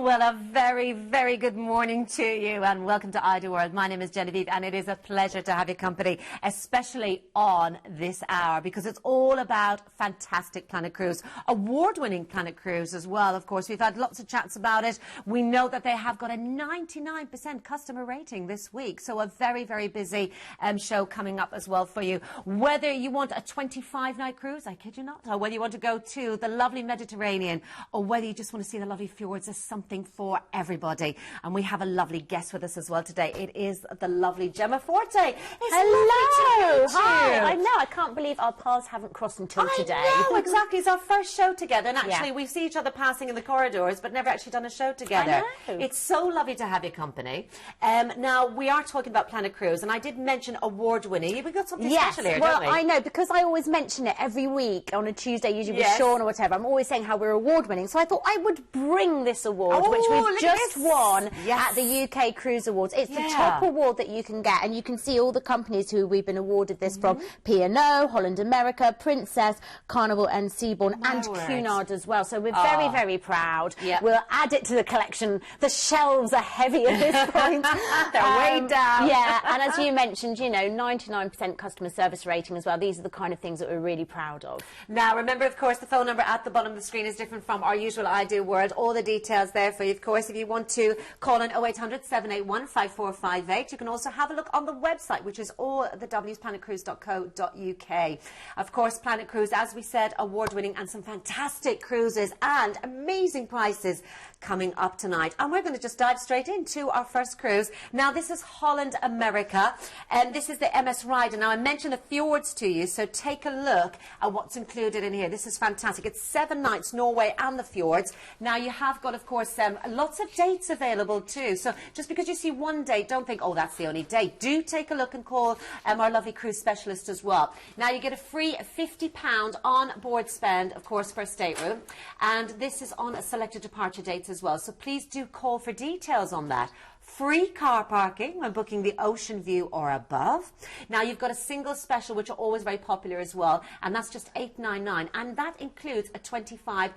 Well, a very, very good morning to you and welcome to Ida World. My name is Genevieve and it is a pleasure to have your company, especially on this hour, because it's all about fantastic Planet Cruise, award-winning Planet Cruise as well. Of course, we've had lots of chats about it. We know that they have got a 99% customer rating this week, so a very, very busy show coming up as well for you. Whether you want a 25-night cruise, I kid you not, or whether you want to go to the lovely Mediterranean, or whether you just want to see the lovely fjords, there's something for everybody. And we have a lovely guest with us as well today. It is the lovely Gemma Forte. Hello. Hi. I know. I can't believe our paths haven't crossed until today. I know, exactly. It's our first show together. And actually, we see each other passing in the corridors, but never actually done a show together. I know. It's so lovely to have your company. Now, we are talking about Planet Cruise, and I did mention award-winning. We've got something special here, don't we? Well, I know, because I always mention it every week on a Tuesday, usually with Sean or whatever. I'm always saying how we're award-winning. So I thought I would bring this award, which we've just won at the UK Cruise Awards. It's the top award that you can get, and you can see all the companies who we've been awarded this from: P&O, Holland America, Princess, Carnival and Seabourn, and Cunard as well. So we're very, very proud. We'll add it to the collection. The shelves are heavy at this point. They're way down. Yeah, and as you mentioned, you know, 99% customer service rating as well. These are the kind of things that we're really proud of. Now, remember, of course, the phone number at the bottom of the screen is different from our usual Ida World. All the details there for you, of course. If you want to call in 0800 781 5458, you can also have a look on the website, which is allthewsplanetcruise.co.uk. Of course, Planet Cruise, as we said, award-winning, and some fantastic cruises and amazing prices coming up tonight. And we're going to just dive straight into our first cruise. Now, this is Holland America, and this is the MS Rider. Now, I mentioned the fjords to you, so take a look at what's included in here. This is fantastic. It's 7 nights, Norway and the fjords. Now, you have got, of course, lots of dates available too. So just because you see one date, don't think, oh, that's the only date. Do take a look and call our lovely cruise specialist as well. Now, you get a free £50 on board spend, of course, for a stateroom. And this is on a selected departure dates as well. So please do call for details on that. Free car parking when booking the Ocean View or above. Now, you've got a single special, which are always very popular as well, and that's just $8.99, and that includes a $25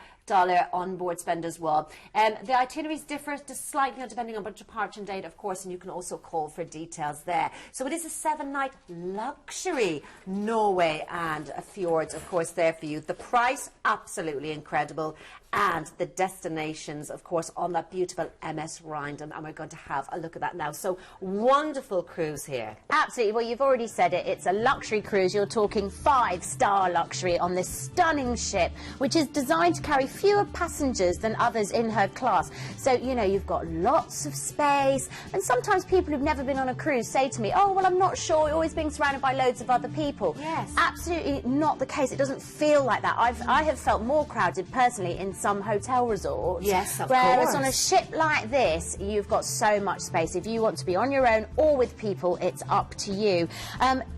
on-board spend as well. The itineraries differ just slightly depending on the departure date, of course, and you can also call for details there. So it is a 7-night luxury Norway and fjords, of course, there for you. The price, absolutely incredible, and the destinations, of course, on that beautiful MS Rider, and we're going to have a look at that now. So, wonderful cruise here. Absolutely. Well, you've already said it. It's a luxury cruise. You're talking 5-star luxury on this stunning ship, which is designed to carry fewer passengers than others in her class. So, you know, you've got lots of space, and sometimes people who've never been on a cruise say to me, oh, well, I'm not sure, you're always being surrounded by loads of other people. Yes. Absolutely not the case. It doesn't feel like that. I have felt more crowded personally in some hotel resorts. Yes, of whereas course. on a ship like this, you've got so much space. If you want to be on your own or with people, it's up to you.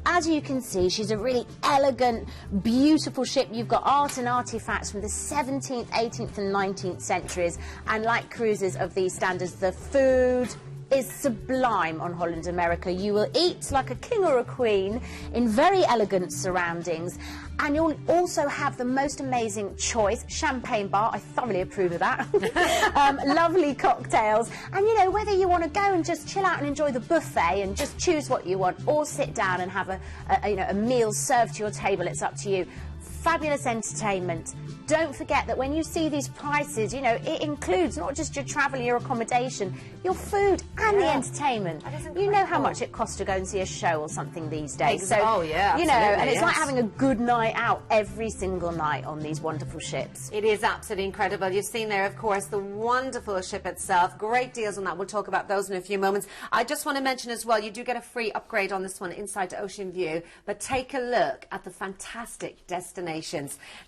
As you can see, she's a really elegant, beautiful ship. You've got art and artifacts from the 17th, 18th and 19th centuries, and like cruises of these standards, the food is sublime on Holland America. You will eat like a king or a queen in very elegant surroundings, and you'll also have the most amazing choice. Champagne bar, I thoroughly approve of that. Lovely cocktails, and you know, whether you want to go and just chill out and enjoy the buffet and just choose what you want, or sit down and have a meal served to your table, it's up to you. Fabulous entertainment. Don't forget that when you see these prices, you know, it includes not just your travel, your accommodation, your food and the entertainment. You know how much it costs to go and see a show or something these days. So, you know, and it's like having a good night out every single night on these wonderful ships. It is absolutely incredible. You've seen there, of course, the wonderful ship itself. Great deals on that. We'll talk about those in a few moments. I just want to mention as well, you do get a free upgrade on this one inside to Ocean View, but take a look at the fantastic destinations.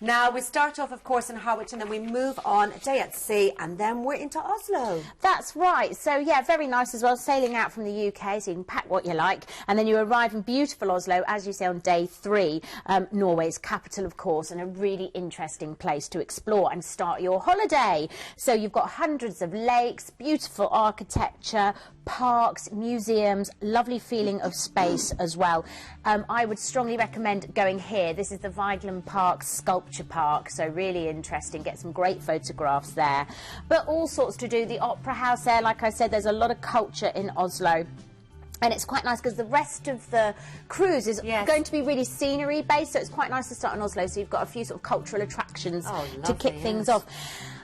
Now, we start off, of course, in Harwich, and then we move on, a day at sea, and then we're into Oslo. That's right. So, yeah, very nice as well, sailing out from the UK, so you can pack what you like, and then you arrive in beautiful Oslo, as you say, on day 3, Norway's capital, of course, and a really interesting place to explore and start your holiday. So you've got hundreds of lakes, beautiful architecture, parks, museums, lovely feeling of space as well. I would strongly recommend going here. This is the Weigel Island Park Sculpture Park, so really interesting. Get some great photographs there. But all sorts to do. The Opera House there, like I said, there's a lot of culture in Oslo. And it's quite nice because the rest of the cruise is going to be really scenery based, so it's quite nice to start in Oslo. So you've got a few sort of cultural attractions to kick things off.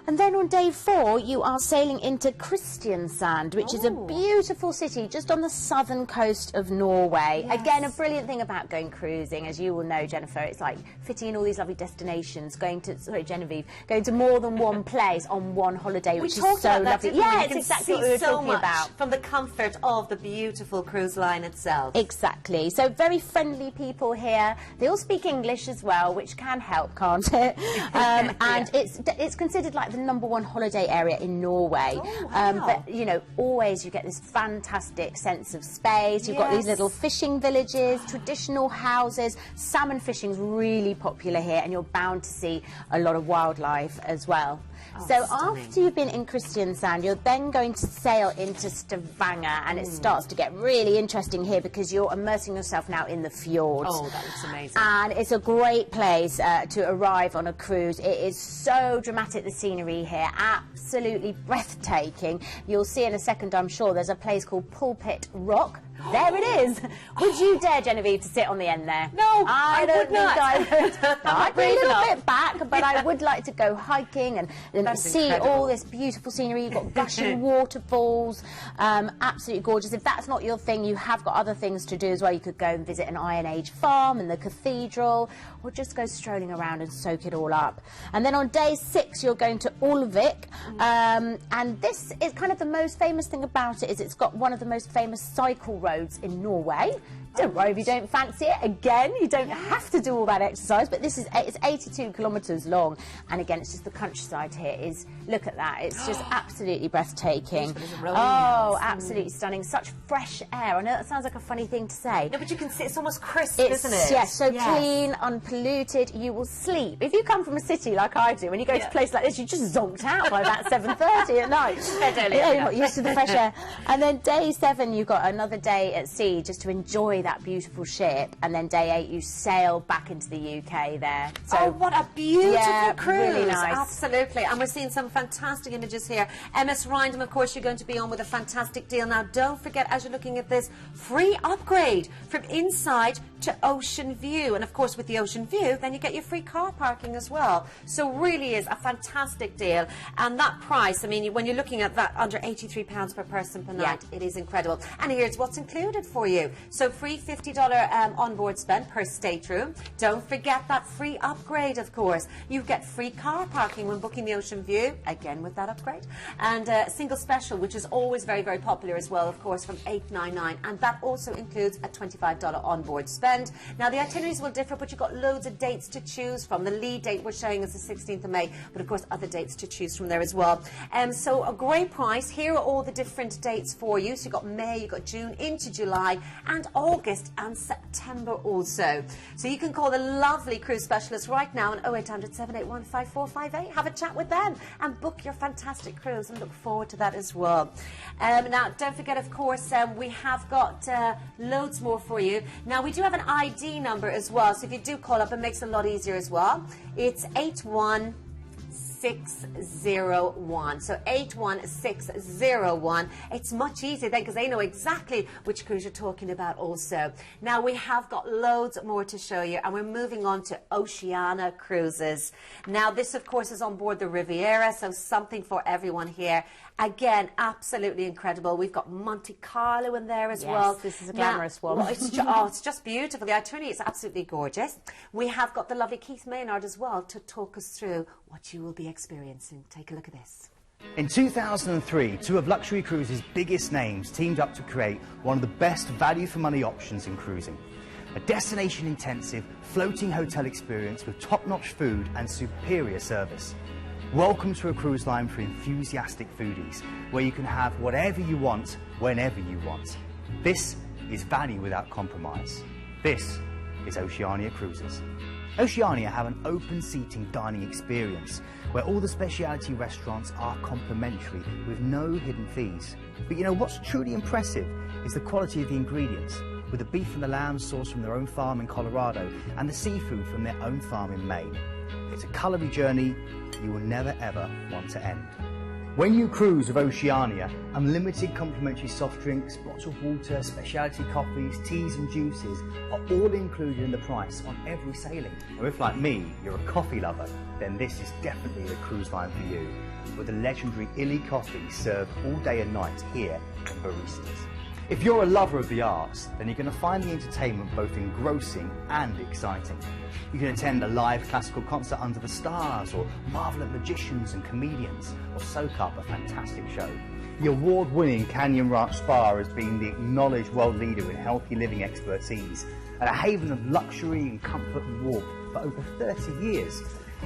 And then on day 4, you are sailing into Kristiansand, which is a beautiful city just on the southern coast of Norway. Yes. Again, a brilliant thing about going cruising, as you will know, Jennifer, it's like fitting in all these lovely destinations, going to more than one place on one holiday, which is so lovely. Yeah, it's exactly what we were talking about. From the comfort of the beautiful cruise line itself. Exactly. So very friendly people here. They all speak English as well, which can help, can't it? And it's considered like the #1 holiday area in Norway. But you know, always you get this fantastic sense of space. You've got these little fishing villages, traditional houses. Salmon fishing's really popular here, and you're bound to see a lot of wildlife as well. So after you've been in Kristiansand, you're then going to sail into Stavanger, and it starts to get really interesting here because you're immersing yourself now in the fjords. Oh, that looks amazing. And it's a great place to arrive on a cruise. It is so dramatic, the scenery here, absolutely breathtaking. You'll see in a second, I'm sure, there's a place called Pulpit Rock. There it is. Would you dare, Genevieve, to sit on the end there? No, I would not. I'd be a little bit back, but I would like to go hiking and see all this beautiful scenery. You've got gushing waterfalls, absolutely gorgeous. If that's not your thing, you have got other things to do as well. You could go and visit an Iron Age farm and the cathedral, or just go strolling around and soak it all up. And then on day 6, you're going to Ulvik, and this is kind of the most famous thing about it is it's got one of the most famous cycle roads in Norway. Don't worry if you don't fancy it. Again, you don't have to do all that exercise, but it's 82 kilometres long, and again, it's just the countryside here is, look at that, it's just absolutely breathtaking. Oh, absolutely stunning. Such fresh air. I know that sounds like a funny thing to say. No, but you can see it's almost crisp, isn't it? Yes, so clean, unpolluted. You will sleep. If you come from a city like I do, when you go to a place like this, you just zonked out by about 7:30 at night. Yeah, you're not used to the fresh air. And then day 7, you've got another day at sea just to enjoy that beautiful ship, and then day 8 you sail back into the UK there. So what a beautiful cruise. Really nice. Absolutely. And we're seeing some fantastic images here. MS Rindham, of course, you're going to be on with a fantastic deal. Now, don't forget, as you're looking at this, free upgrade from inside to ocean view. And of course, with the ocean view, then you get your free car parking as well. So really is a fantastic deal. And that price, I mean, when you're looking at that, under £83 per person per night, it is incredible. And here's what's included for you. So free $50 onboard spend per stateroom. Don't forget that free upgrade, of course. You get free car parking when booking the ocean view, again with that upgrade. And single special, which is always very, very popular as well, of course, from $8.99. And that also includes a $25 onboard spend. Now, the itineraries will differ, but you've got loads of dates to choose from. The lead date we're showing is the 16th of May, but of course, other dates to choose from there as well. So a great price. Here are all the different dates for you. So you've got May, you've got June into July, and August and September also. So you can call the lovely cruise specialists right now on 0800 781 5458. Have a chat with them and book your fantastic cruise, and look forward to that as well. Now, don't forget, of course, we have got loads more for you. Now, we do have an ID number as well, so if you do call up, it makes it a lot easier as well. It's 81601. So 81601. It's much easier then because they know exactly which cruise you're talking about also. Now, we have got loads more to show you, and we're moving on to Oceania Cruises. Now, this, of course, is on board the Riviera, so something for everyone here. Again, absolutely incredible. We've got Monte Carlo in there as well. Yes, this is a glamorous one. It's just beautiful. The itinerary is absolutely gorgeous. We have got the lovely Keith Maynard as well to talk us through what you will be experiencing. Take a look at this. In 2003, 2 of Luxury Cruises' biggest names teamed up to create one of the best value-for-money options in cruising. A destination-intensive, floating hotel experience with top-notch food and superior service. Welcome to a cruise line for enthusiastic foodies, where you can have whatever you want, whenever you want. This is value without compromise. This is Oceania Cruises. Oceania have an open seating dining experience, where all the specialty restaurants are complimentary with no hidden fees. But you know what's truly impressive is the quality of the ingredients. with the beef and the lamb sourced from their own farm in Colorado and the seafood from their own farm in Maine. It's a culinary journey you will never ever want to end. When you cruise with Oceania, unlimited complimentary soft drinks, bottled water, specialty coffees, teas and juices are all included in the price on every sailing. Or if, like me, you're a coffee lover, then this is definitely the cruise line for you, with the legendary Illy coffee served all day and night here in Baristas. If you're a lover of the arts, then you're going to find the entertainment both engrossing and exciting. You can attend a live classical concert under the stars, or marvel at magicians and comedians, or soak up a fantastic show. The award-winning Canyon Ranch Spa has been the acknowledged world leader in healthy living expertise, and a haven of luxury and comfort and warmth for over 30 years.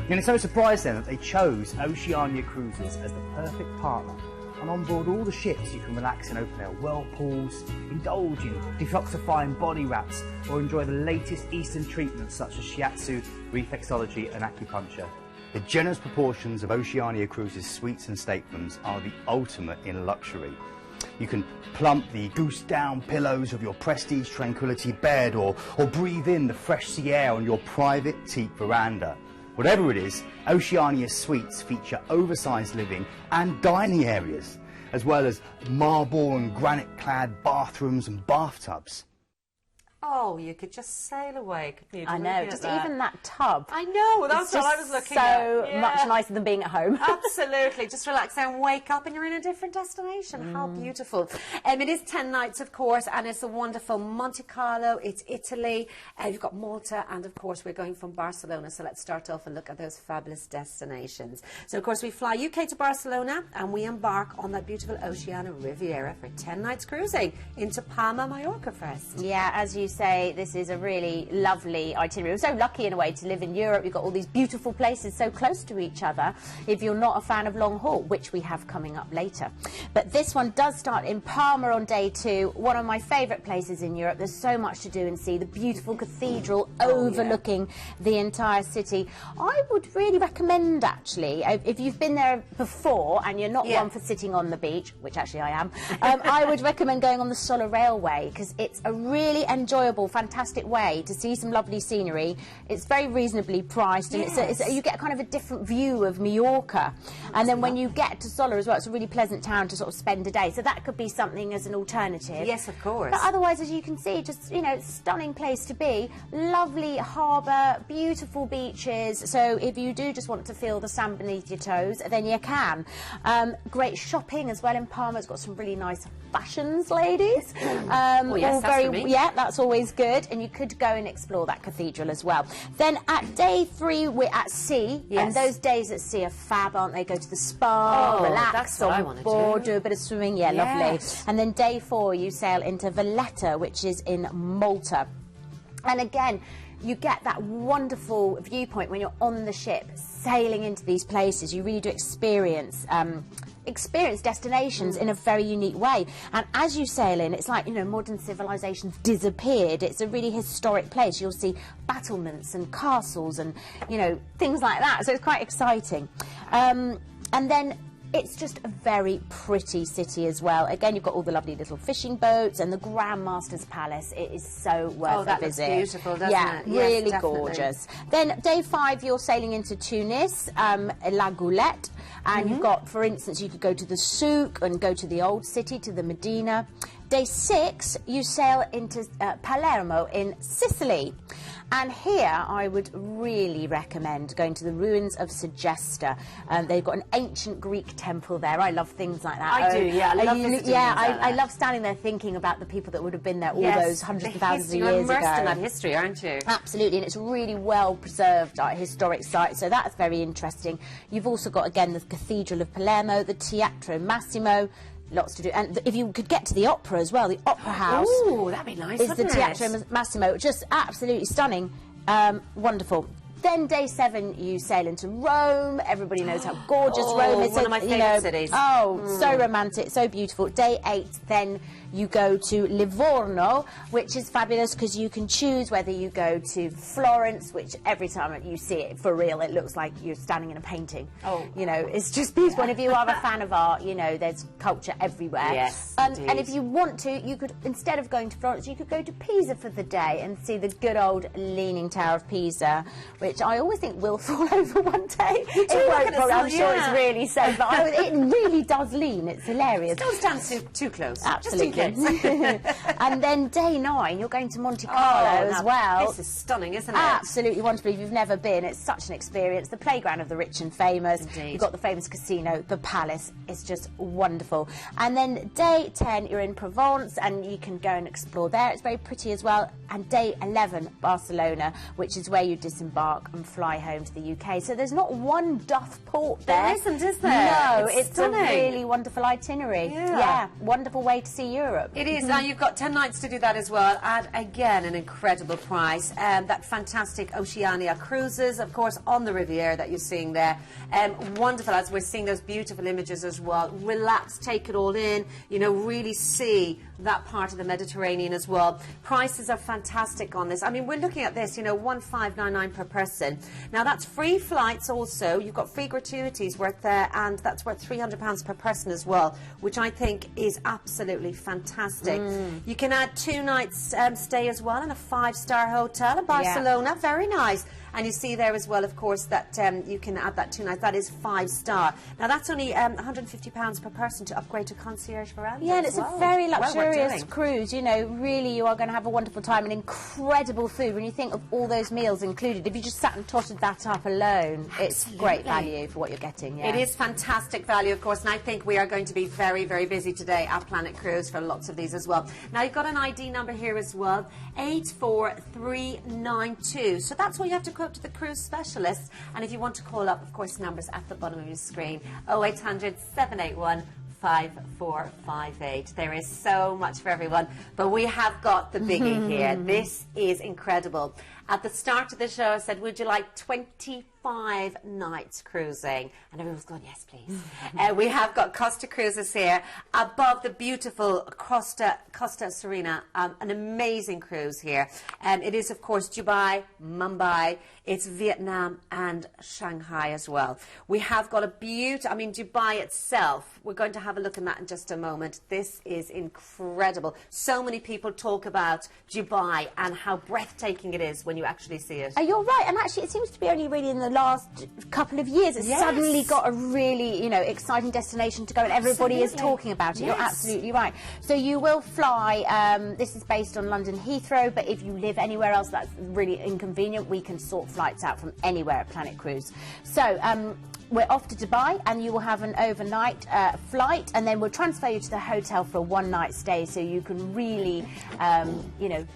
And it's no surprise then that they chose Oceania Cruises as the perfect partner. And on board all the ships you can relax in open-air whirlpools, indulge in detoxifying body wraps, or enjoy the latest Eastern treatments such as shiatsu, reflexology and acupuncture. The generous proportions of Oceania Cruises suites and staterooms are the ultimate in luxury. You can plump the goose-down pillows of your Prestige Tranquility bed, or breathe in the fresh sea air on your private teak veranda. Whatever it is, Oceania suites feature oversized living and dining areas, as well as marble and granite-clad bathrooms and bathtubs. Oh, you could just sail away, couldn't you? I know, just even that tub. I know, that's what I was looking at. So much nicer than being at home. Absolutely, just relax there and wake up and you're in a different destination. How beautiful. It is 10 nights, of course, and it's a wonderful Monte Carlo, it's Italy, you've got Malta, and of course we're going from Barcelona, so let's start off and look at those fabulous destinations. So of course we fly UK to Barcelona and we embark on that beautiful Oceania Riviera for 10 nights cruising into Palma, Mallorca first. Yeah, as you say, this is a really lovely itinerary. We're so lucky in a way to live in Europe. You've got all these beautiful places so close to each other if you're not a fan of long haul, which we have coming up later. But this one does start in Palma on day 2, one of my favourite places in Europe. There's so much to do and see. The beautiful cathedral overlooking the entire city. I would really recommend, actually, if you've been there before and you're not one for sitting on the beach, which actually I am, I would recommend going on the Solar Railway, because it's a really enjoyable, fantastic way to see some lovely scenery. It's very reasonably priced, and you get kind of a different view of Mallorca. And then when you get to Solar as well, it's a really pleasant town to sort of spend a day. So that could be something as an alternative. Yes, of course. But otherwise, as you can see, just, you know, stunning place to be. Lovely harbour, beautiful beaches. So if you do just want to feel the sand beneath your toes, then you can. Great shopping as well in Palma. It's got some really nice fashions, ladies. Oh, yes, that's for me. Yeah, that's always good, and you could go and explore that cathedral as well. Then at day 3 we're at sea, and those days at sea are fab, aren't they? Go to the spa, relax on board, do a bit of swimming, lovely. And then day 4 you sail into Valletta, which is in Malta. And again, you get that wonderful viewpoint when you're on the ship sailing into these places. You really do experience destinations in a very unique way. And as you sail in, it's like, you know, modern civilization's disappeared. It's a really historic place. You'll see battlements and castles and, you know, things like that. So it's quite exciting. And then it's just a very pretty city as well. Again, you've got all the lovely little fishing boats and the Grand Master's Palace. It is so worth a visit. Looks beautiful, doesn't it? Yeah, really gorgeous. Then day 5, you're sailing into Tunis, La Goulette. And you've got, for instance, you could go to the souk and go to the old city, to the Medina. Day 6, you sail into Palermo in Sicily. And here I would really recommend going to the ruins of Segesta. They've got an ancient Greek temple there. I love things like that. I do, yeah. I love visiting things like that. I love standing there thinking about the people that would have been there all those hundreds of thousands of years ago. You're immersed in that history, aren't you? Absolutely, and it's a really well preserved historic site, so that's very interesting. You've also got, again, the Cathedral of Palermo, the Teatro Massimo. Lots to do, and if you could get to the opera as well, the opera house. Oh, that'd be nice. Is the Teatro Massimo, just absolutely stunning, wonderful. Then day 7, you sail into Rome. Everybody knows how gorgeous Rome is. One of my favourite cities. So romantic, so beautiful. Day 8, then you go to Livorno, which is fabulous because you can choose whether you go to Florence, which every time you see it for real, it looks like you're standing in a painting. You know, it's just beautiful. And if you are a fan of art, you know, there's culture everywhere. Yes, and if you want to, you could, instead of going to Florence, you could go to Pisa for the day and see the good old Leaning Tower of Pisa, which I always think will fall over one day. It won't, probably, I'm sure it's really safe, but it really does lean. It's hilarious. Don't stand too close. Absolutely. And then day 9, you're going to Monte Carlo as well. This is stunning, isn't it? Absolutely wonderful. If you've never been, it's such an experience. The playground of the rich and famous. Indeed. You've got the famous casino, the palace. It's just wonderful. And then day 10, you're in Provence, and you can go and explore there. It's very pretty as well. And day 11, Barcelona, which is where you disembark and fly home to the UK. So there's not one duff port there. There isn't, is there? No, it's a really wonderful itinerary. Yeah, wonderful way to see Europe. It is. Now you've got 10 nights to do that as well, at again an incredible price. That fantastic Oceania cruises, of course, on the Riviera that you're seeing there. Wonderful, as we're seeing those beautiful images as well. Relax, take it all in, you know, really see that part of the Mediterranean as well. Prices are fantastic on this. I mean, we're looking at this, you know, 1,599 per person. Now that's free flights also. You've got free gratuities worth there, and that's worth £300 per person as well, which I think is absolutely fantastic. You can add 2 nights stay as well in a 5-star hotel in Barcelona. Very nice. And you see there as well, of course, that you can add that 2 nights. That is 5-star. Now, that's only £150 per person to upgrade to concierge veranda. Yeah, and it's a very luxurious cruise. You know, really, you are going to have a wonderful time and incredible food. When you think of all those meals included, if you just sat and totted that up alone, it's great value for what you're getting. Yeah. It is fantastic value, of course, and I think we are going to be very, very busy today at Planet Cruise for lots of these as well. Now, you've got an ID number here as well, 84392. So that's what you have to quote to the cruise specialist. And if you want to call up, of course, numbers at the bottom of your screen, 0800 781 5458. There is so much for everyone, but we have got the biggie here. This is incredible. At the start of the show, I said, would you like 25 nights cruising? And everyone's gone, yes, please. We have got Costa Cruises here above the beautiful Costa Serena, an amazing cruise here. It is, of course, Dubai, Mumbai, it's Vietnam and Shanghai as well. We have got a beautiful, I mean, Dubai itself, we're going to have a look at that in just a moment. This is incredible. So many people talk about Dubai and how breathtaking it is when you actually see it. You're right, and actually it seems to be only really in the last couple of years it's suddenly got a really, you know, exciting destination to go, and everybody is talking about it. You're absolutely right. So you will fly, this is based on London Heathrow, but if you live anywhere else that's really inconvenient, we can sort flights out from anywhere at Planet Cruise. So we're off to Dubai, and you will have an overnight flight, and then we'll transfer you to the hotel for a 1-night stay, so you can really, you know,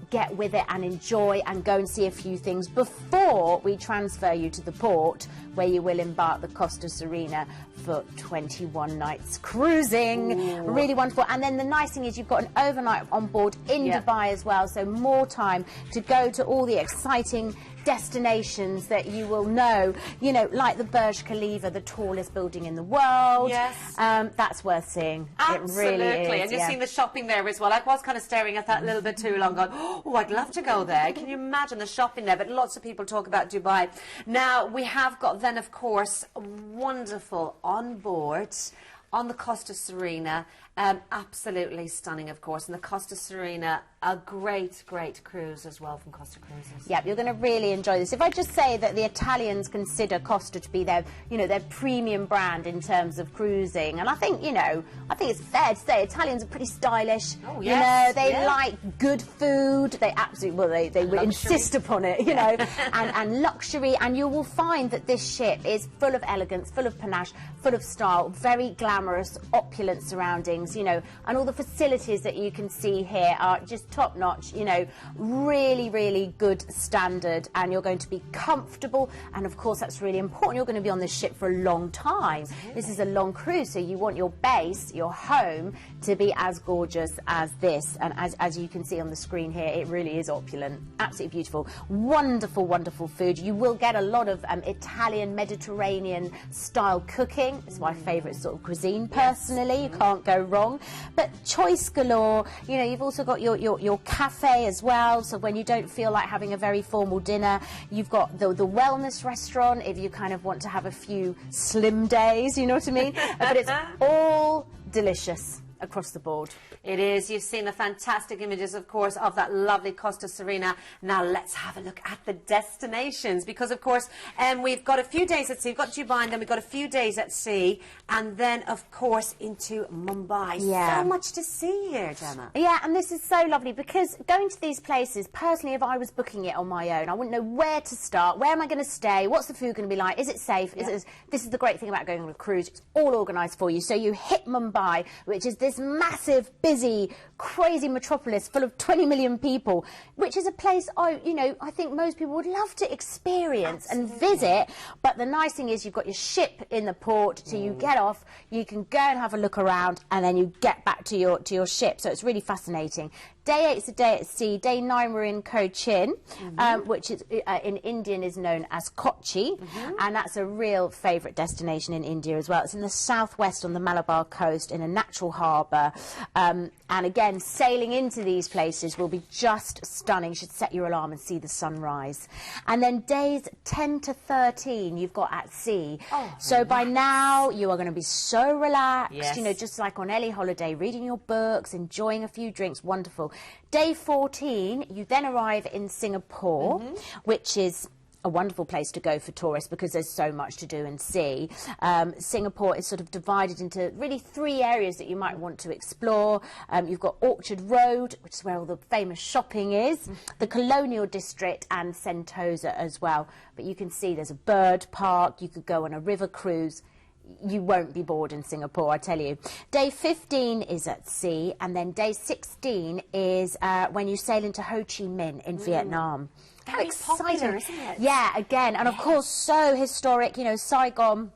get with it and enjoy and go and see a few things before we transfer you to the port, where you will embark the Costa Serena for 21 nights cruising. Really wonderful. And then the nice thing is you've got an overnight on board in Dubai as well, so more time to go to all the exciting destinations that you will know, you know, like the Burj Khalifa, the tallest building in the world. That's worth seeing. Absolutely. It really is. And you've seen the shopping there as well. I was kind of staring at that a little bit too long, going, oh, I'd love to go there. Can you imagine the shopping there? But lots of people talk about Dubai. Now, we have got then, of course, wonderful on board on the Costa Serena. Absolutely stunning, of course. And the Costa Serena, a great, great cruise as well from Costa Cruises. Yep, you're going to really enjoy this. If I just say that the Italians consider Costa to be their, you know, their premium brand in terms of cruising, and I think, you know, I think it's fair to say Italians are pretty stylish. Oh, yes. You know, they like good food. They absolutely, well, they would insist upon it, you know, and luxury. And you will find that this ship is full of elegance, full of panache, full of style, very glamorous, opulent surroundings. buildings, you know, and all the facilities that you can see here are just top notch, you know, really, really good standard, and you're going to be comfortable, and of course that's really important. You're going to be on this ship for a long time. This is a long cruise, so you want your base, your home, to be as gorgeous as this, and as you can see on the screen here, it really is opulent, absolutely beautiful, wonderful, wonderful food. You will get a lot of Italian, Mediterranean style cooking. It's my favourite sort of cuisine personally. You can't go wrong. But choice galore. You know, you've also got your cafe as well, so when you don't feel like having a very formal dinner, you've got the wellness restaurant if you kind of want to have a few slim days, you know what I mean? But it's all delicious across the board. It is. You've seen the fantastic images, of course, of that lovely Costa Serena. Now let's have a look at the destinations, because, of course, we've got a few days at sea. We've got Dubai, and then we've got a few days at sea, and then, of course, into Mumbai. Yeah. So much to see here, Gemma. Yeah, and this is so lovely, because going to these places, personally, if I was booking it on my own, I wouldn't know where to start. Where am I going to stay? What's the food going to be like? Is it safe? Yeah. This is the great thing about going on a cruise. It's all organised for you. So you hit Mumbai, which is this massive, busy, crazy metropolis full of 20 million people, which is a place I think most people would love to experience and visit. But the nice thing is you've got your ship in the port, so you get off, you can go and have a look around, and then you get back to your ship. So it's really fascinating. Day 8 is a day at sea. Day 9 we're in Cochin, which is in Indian is known as Kochi, and that's a real favourite destination in India as well. It's in the southwest on the Malabar coast in a natural harbour, and again, sailing into these places will be just stunning. You should set your alarm and see the sunrise. And then days 10 to 13 you've got at sea. So by now you are going to be so relaxed, you know, just like on any holiday, reading your books, enjoying a few drinks, wonderful. Day 14, you then arrive in Singapore, which is a wonderful place to go for tourists because there's so much to do and see. Singapore is sort of divided into really 3 areas that you might want to explore. You've got Orchard Road, which is where all the famous shopping is, the Colonial District, and Sentosa as well. But you can see there's a bird park, you could go on a river cruise. You won't be bored in Singapore, I tell you. Day 15 is at sea, and then day 16 is when you sail into Ho Chi Minh in Vietnam. Very popular, isn't it? Yeah, again, and of course so historic. You know, Saigon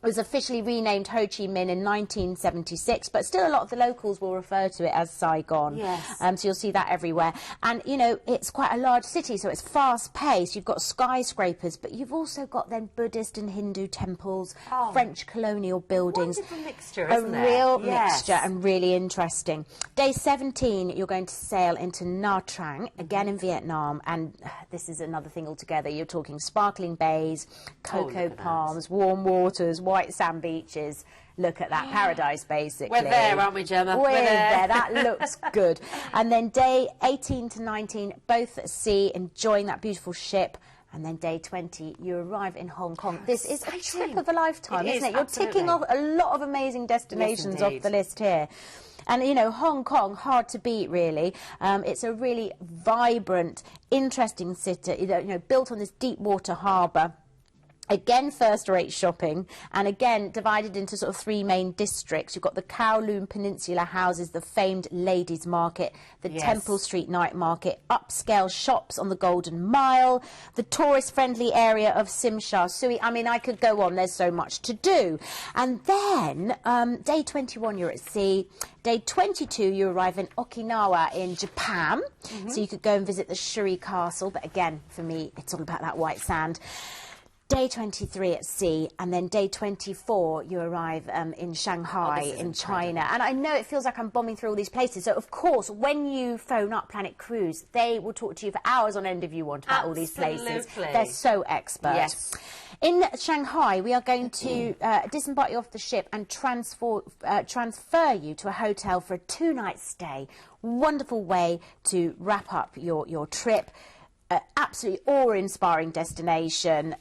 was officially renamed Ho Chi Minh in 1976, but still a lot of the locals will refer to it as Saigon. Yes. So you'll see that everywhere. And, you know, it's quite a large city, so it's fast-paced. You've got skyscrapers, but you've also got then Buddhist and Hindu temples, French colonial buildings. Wonderful mixture, isn't it? A real mixture, and really interesting. Day 17, you're going to sail into Nha Trang, again in Vietnam, and this is another thing altogether. You're talking sparkling bays, cocoa palms, warm waters, white sand beaches. Look at that paradise, basically. We're there, aren't we, Gemma? We're there. That looks good. And then day 18 to 19, both at sea, enjoying that beautiful ship. And then day 20, you arrive in Hong Kong. This is a trip of a lifetime, isn't it? You're ticking off a lot of amazing destinations off the list here. And, you know, Hong Kong, hard to beat, really. It's a really vibrant, interesting city, you know, built on this deep water harbour. Again, first-rate shopping, and again, divided into sort of 3 main districts. You've got the Kowloon Peninsula houses the famed Ladies Market, the Temple Street Night Market, upscale shops on the Golden Mile, the tourist-friendly area of Simsha Sui. I mean, I could go on. There's so much to do. And then, day 21, you're at sea. Day 22, you arrive in Okinawa in Japan. So you could go and visit the Shuri Castle. But again, for me, it's all about that white sand. Day 23 at sea, and then day 24 you arrive in Shanghai in China. And I know it feels like I'm bombing through all these places. So, of course, when you phone up Planet Cruise, they will talk to you for hours on end if you want about all these places. They're so expert. Yes. In Shanghai, we are going to disembark you off the ship and transfer you to a hotel for a 2-night stay. Wonderful way to wrap up your trip. absolutely awe-inspiring destination.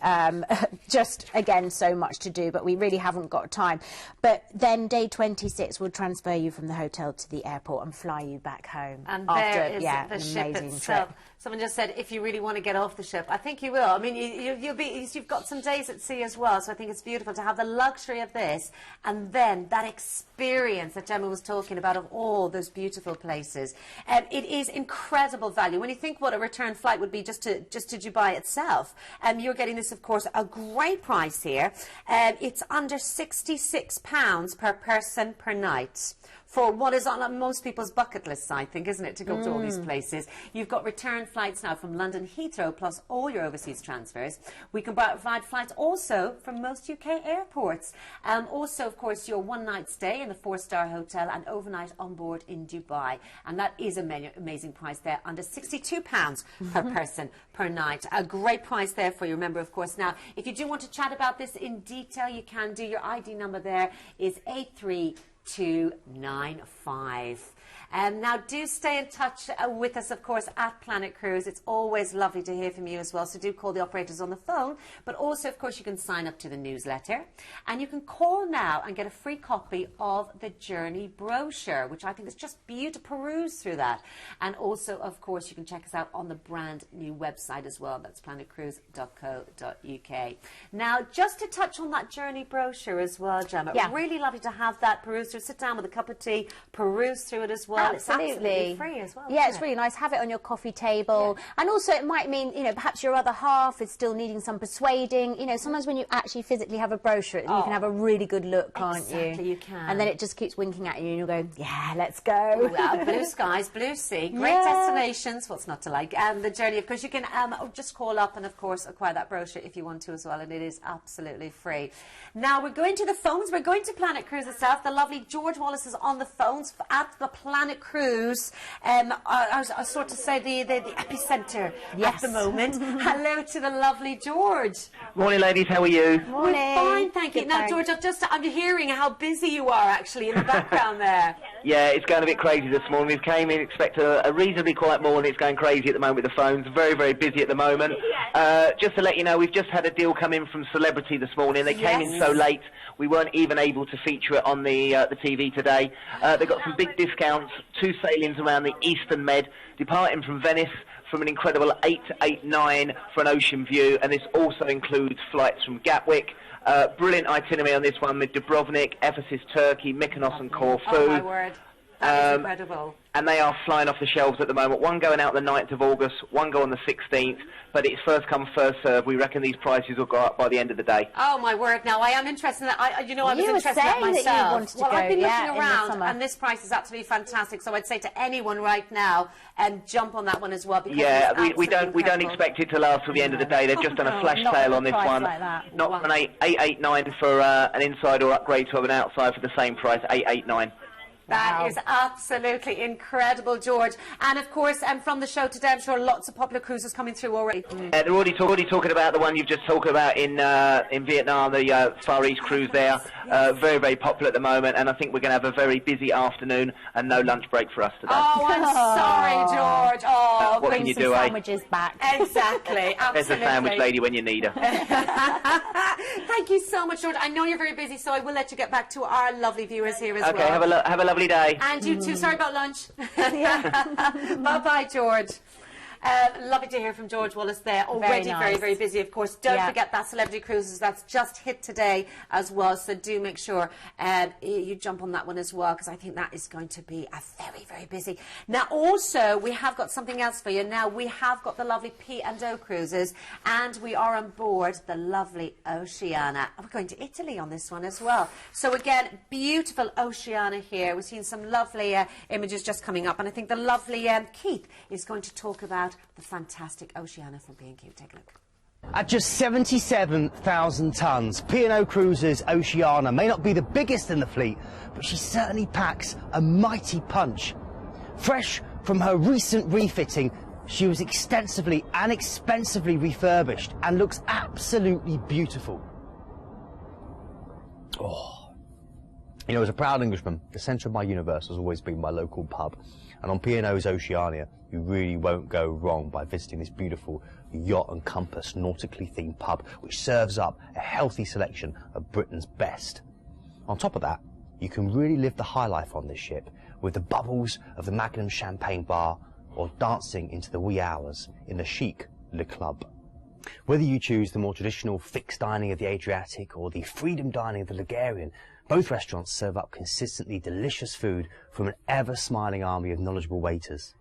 Just, again, so much to do, but we really haven't got time. But then day 26 will transfer you from the hotel to the airport and fly you back home. And after, there is yeah, the an ship amazing itself. trip. Someone just said, if you really want to get off the ship, I think you will. I mean, you've got some days at sea as well, so I think it's beautiful to have the luxury of this, and then that experience that Gemma was talking about of all those beautiful places. It is incredible value. When you think what a return flight would be just to Dubai itself, you're getting this, of course, a great price here. It's under £66 per person per night, for what is on most people's bucket lists, I think, isn't it, to go to all these places. You've got return flights now from London Heathrow, plus all your overseas transfers. We can provide flights also from most UK airports. Also, of course, your one-night stay in the 4-star hotel and overnight on board in Dubai. And that is an amazing price there, under £62 per person per night. A great price there for you. Remember, of course, now, if you do want to chat about this in detail, you can do. Your ID number there is 83295. Now, do stay in touch with us, of course, at Planet Cruise. It's always lovely to hear from you as well, so do call the operators on the phone. But also, of course, you can sign up to the newsletter. And you can call now and get a free copy of the Journey brochure, which I think is just beautiful to peruse through that. And also, of course, you can check us out on the brand new website as well. That's planetcruise.co.uk. Now, just to touch on that Journey brochure as well, Gemma, really lovely to have that perused through. Sit down with a cup of tea, peruse through it as well. Absolutely. It's absolutely free as well. Yeah, it's really nice. Have it on your coffee table. Yeah. And also it might mean, you know, perhaps your other half is still needing some persuading. You know, sometimes when you actually physically have a brochure, you can have a really good look, can't you? Exactly, you can. And then it just keeps winking at you and you'll go, yeah, let's go. Well, blue skies, blue sea, great destinations. What's not to like? The Journey, of course, you can just call up and, of course, acquire that brochure if you want to as well. And it is absolutely free. Now, we're going to the phones. We're going to Planet Cruise itself. The lovely George Wallace is on the phones at the Planet Cruise. I was sort of say the epicenter at the moment. Hello to the lovely George. Morning, ladies. How are you? Morning. We're fine, thank you. Now, George, I'm hearing how busy you are actually in the background there. Yeah, it's going a bit crazy this morning. We came in, expect a reasonably quiet morning. It's going crazy at the moment with the phones. Very, very busy at the moment. Just to let you know, we've just had a deal come in from Celebrity this morning. They came in so late, we weren't even able to feature it on the TV today. They got some big discounts, 2 sailings around the Eastern Med, departing from Venice from an incredible 889 for an ocean view, and this also includes flights from Gatwick. Brilliant itinerary on this one with Dubrovnik, Ephesus, Turkey, Mykonos and Corfu. Oh my word, that is incredible. And they are flying off the shelves at the moment. One going out the 9th of August, one go on the 16th. But it's first come, first serve. We reckon these prices will go up by the end of the day. Oh my word! Now I am interested in that. I was interested in that myself. That you wanted to go, I've been looking around, in the and this price is absolutely fantastic. So I'd say to anyone right now, jump on that one as well. Because we don't expect it to last till the end of the day. They've just done a flash sale on this one. Like that. Not for an 889 for an inside or upgrade to an outside for the same price, 889. That is absolutely incredible, George. And of course, from the show today, I'm sure lots of popular cruises coming through already. They're already talking about the one you've just talked about in Vietnam, the Far East cruise there. Very, very popular at the moment, and I think we're going to have a very busy afternoon and no lunch break for us today. Oh, I'm sorry, George. Oh, what can you do, sandwiches back. Exactly, absolutely. There's a sandwich lady when you need her. Thank you so much, George. I know you're very busy, so I will let you get back to our lovely viewers here as well. Okay, have a lovely day. And you too. Sorry about lunch. Bye-bye, George. Lovely to hear from George Wallace there. Already very, very busy, of course. Don't forget that Celebrity Cruises. That's just hit today as well. So do make sure you jump on that one as well, because I think that is going to be a very, very busy. Now, also, we have got something else for you. Now, we have got the lovely P&O Cruises, and we are on board the lovely Oceania. We're going to Italy on this one as well. So, again, beautiful Oceania here. We've seen some lovely images just coming up, and I think the lovely Keith is going to talk about the fantastic Oceania from B&Q. Take a look. At just 77,000 tonnes, P&O Cruises' Oceania may not be the biggest in the fleet, but she certainly packs a mighty punch. Fresh from her recent refitting, she was extensively and expensively refurbished and looks absolutely beautiful. Oh. You know, as a proud Englishman, the centre of my universe has always been my local pub. And on P&O's Oceania, you really won't go wrong by visiting this beautiful yacht and compass nautically themed pub, which serves up a healthy selection of Britain's best. On top of that, you can really live the high life on this ship with the bubbles of the Magnum Champagne bar or dancing into the wee hours in the chic Le Club. Whether you choose the more traditional fixed dining of the Adriatic or the freedom dining of the Ligurian, both restaurants serve up consistently delicious food from an ever-smiling army of knowledgeable waiters.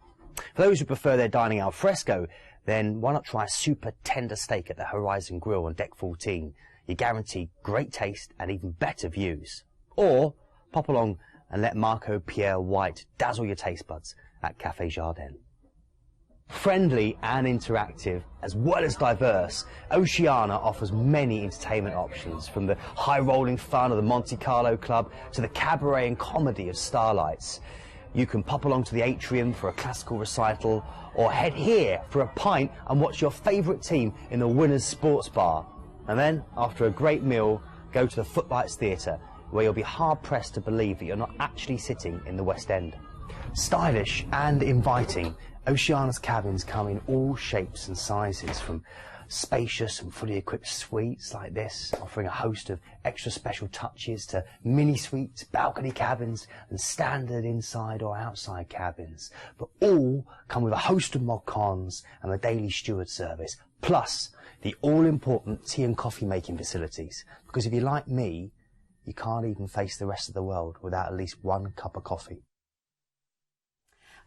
For those who prefer their dining al fresco, then why not try a super tender steak at the Horizon Grill on Deck 14? You guarantee great taste and even better views. Or pop along and let Marco Pierre White dazzle your taste buds at Café Jardin. Friendly and interactive, as well as diverse, Oceania offers many entertainment options, from the high-rolling fun of the Monte Carlo Club to the cabaret and comedy of Starlights. You can pop along to the atrium for a classical recital, or head here for a pint and watch your favourite team in the Winners Sports Bar. And then, after a great meal, go to the Footlights Theatre, where you'll be hard-pressed to believe that you're not actually sitting in the West End. Stylish and inviting, Oceania's cabins come in all shapes and sizes, from spacious and fully equipped suites like this, offering a host of extra special touches, to mini suites, balcony cabins and standard inside or outside cabins. But all come with a host of mod cons and a daily steward service, plus the all-important tea and coffee making facilities. Because if you're like me, you can't even face the rest of the world without at least one cup of coffee.